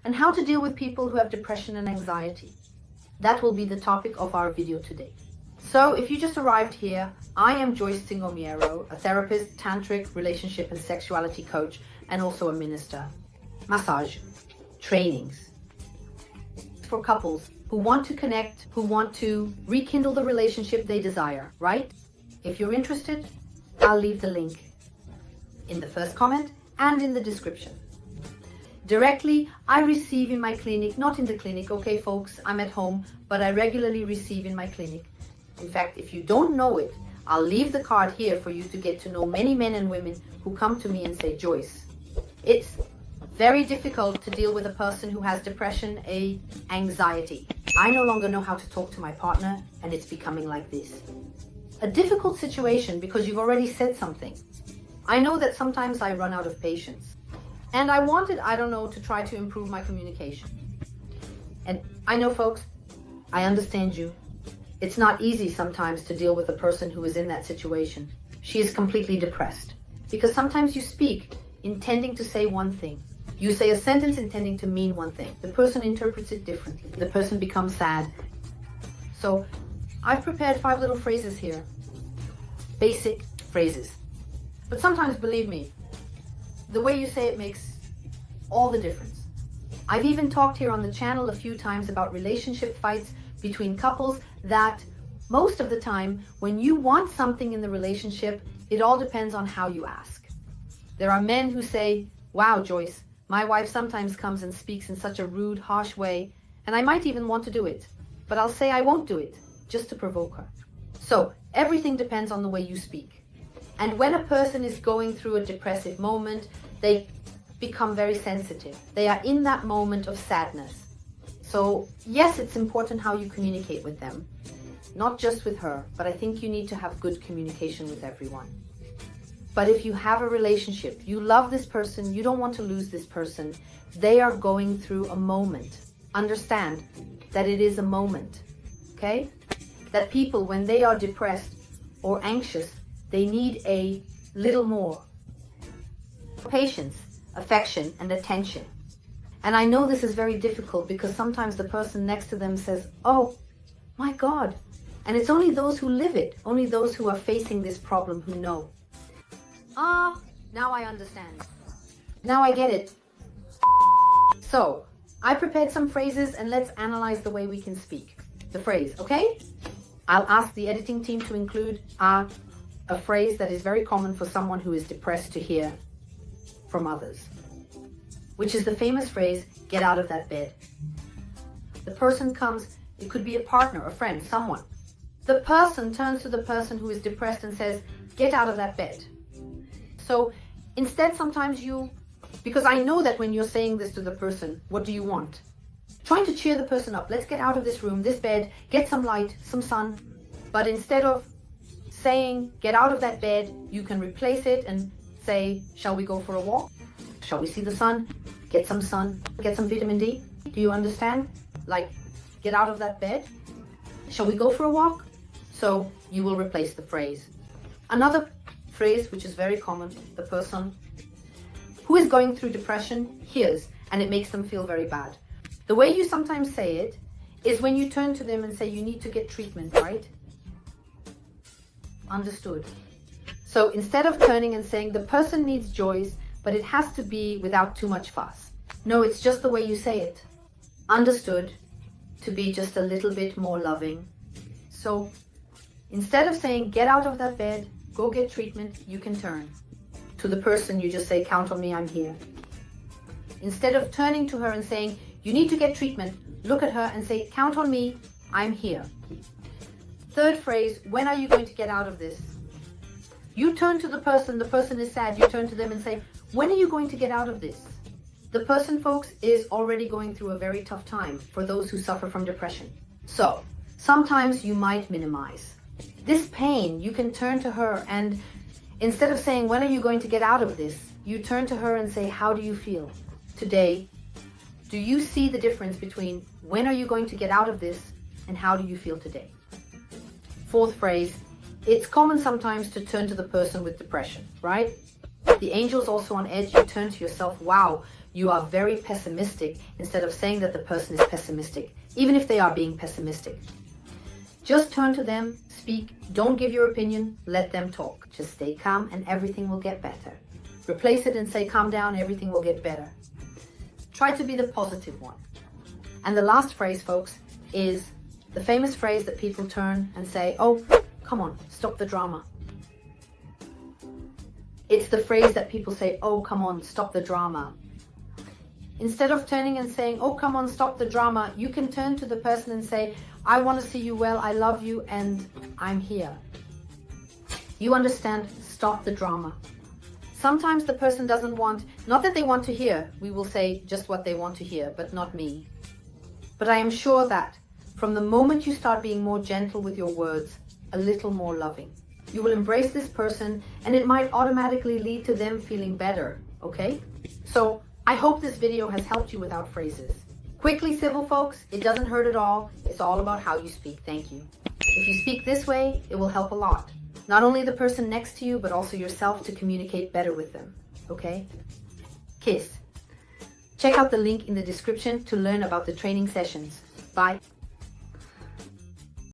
and how to deal with people who have depression and anxiety. That will be the topic of our video today. So if you just arrived here, I am Joyce Gumiero, a therapist, tantric, relationship and sexuality coach, and also a minister. Massage, trainings for couples who want to connect, who want to rekindle the relationship they desire, right? If you're interested, I'll leave the link in the first comment and in the description. Directly, I receive in my clinic, not in the clinic, okay folks, I'm at home, but I regularly receive in my clinic. In fact, if you don't know it, I'll leave the card here for you to get to know many men and women who come to me and say, Joyce, it's very difficult to deal with a person who has depression, anxiety. I no longer know how to talk to my partner, and it's becoming like this. A difficult situation because you've already said something. I know that sometimes I run out of patience. And I wanted, to try to improve my communication. And I know, folks, I understand you. It's not easy sometimes to deal with a person who is in that situation. She is completely depressed. Because sometimes you speak intending to say one thing. You say a sentence intending to mean one thing. The person interprets it differently. The person becomes sad. So I've prepared 5 little phrases here. Basic phrases. But sometimes, believe me, the way you say it makes all the difference. I've even talked here on the channel a few times about relationship fights between couples that most of the time, when you want something in the relationship, it all depends on how you ask. There are men who say, wow, Joyce, my wife sometimes comes and speaks in such a rude, harsh way, and I might even want to do it, but I'll say I won't do it, just to provoke her. So everything depends on the way you speak. And when a person is going through a depressive moment, they become very sensitive. They are in that moment of sadness. So yes, it's important how you communicate with them. Not just with her, but I think you need to have good communication with everyone. But if you have a relationship, you love this person, you don't want to lose this person, they are going through a moment. Understand that it is a moment, okay? That people, when they are depressed or anxious, they need a little more patience, affection, and attention. And I know this is very difficult because sometimes the person next to them says, oh my God. And it's only those who live it, only those who are facing this problem who know. Now I understand. Now I get it. So, I prepared some phrases and let's analyze the way we can speak. The phrase, okay? I'll ask the editing team to include a phrase that is very common for someone who is depressed to hear from others, which is the famous phrase, get out of that bed. The person comes, it could be a partner, a friend, someone. The person turns to the person who is depressed and says, get out of that bed. So instead, sometimes because I know that when you're saying this to the person, what do you want? Trying to cheer the person up. Let's get out of this room, this bed, get some light, some sun. But instead of saying, get out of that bed, you can replace it and say, shall we go for a walk? Shall we see the sun? Get some sun, get some vitamin D. Do you understand? Like, get out of that bed. Shall we go for a walk? So you will replace the phrase. Another phrase, which is very common, the person who is going through depression hears, and it makes them feel very bad. The way you sometimes say it is when you turn to them and say, you need to get treatment, right? Understood. So instead of turning and saying, the person needs Joyce, but it has to be without too much fuss. No, it's just the way you say it. Understood. To be just a little bit more loving. So instead of saying, get out of that bed, go get treatment, you can turn. To the person, you just say, count on me, I'm here. Instead of turning to her and saying, you need to get treatment, look at her and say, count on me, I'm here. Third phrase, when are you going to get out of this? You turn to the person is sad, you turn to them and say, when are you going to get out of this? The person, folks, is already going through a very tough time for those who suffer from depression. So, sometimes you might minimize this pain. You can turn to her and instead of saying, when are you going to get out of this? You turn to her and say, how do you feel today? Do you see the difference between when are you going to get out of this and how do you feel today? Fourth phrase, it's common sometimes to turn to the person with depression, right? The angel's also on edge. You turn to yourself, wow, you are very pessimistic instead of saying that the person is pessimistic, even if they are being pessimistic. Just turn to them, speak, don't give your opinion, let them talk. Just stay calm and everything will get better. Replace it and say, calm down, everything will get better. Try to be the positive one. And the last phrase, folks, is the famous phrase that people turn and say, oh, come on, stop the drama. It's the phrase that people say, oh, come on, stop the drama. Instead of turning and saying, oh, come on, stop the drama, you can turn to the person and say, I want to see you well, I love you, and I'm here. You understand, stop the drama. Sometimes the person doesn't want, not that they want to hear, we will say just what they want to hear, but not me. But I am sure that from the moment you start being more gentle with your words, a little more loving, you will embrace this person and it might automatically lead to them feeling better, okay? So I hope this video has helped you with our phrases. Quickly, civil folks, it doesn't hurt at all. It's all about how you speak. Thank you. If you speak this way, it will help a lot. Not only the person next to you, but also yourself to communicate better with them, okay? Kiss. Check out the link in the description to learn about the training sessions. Bye.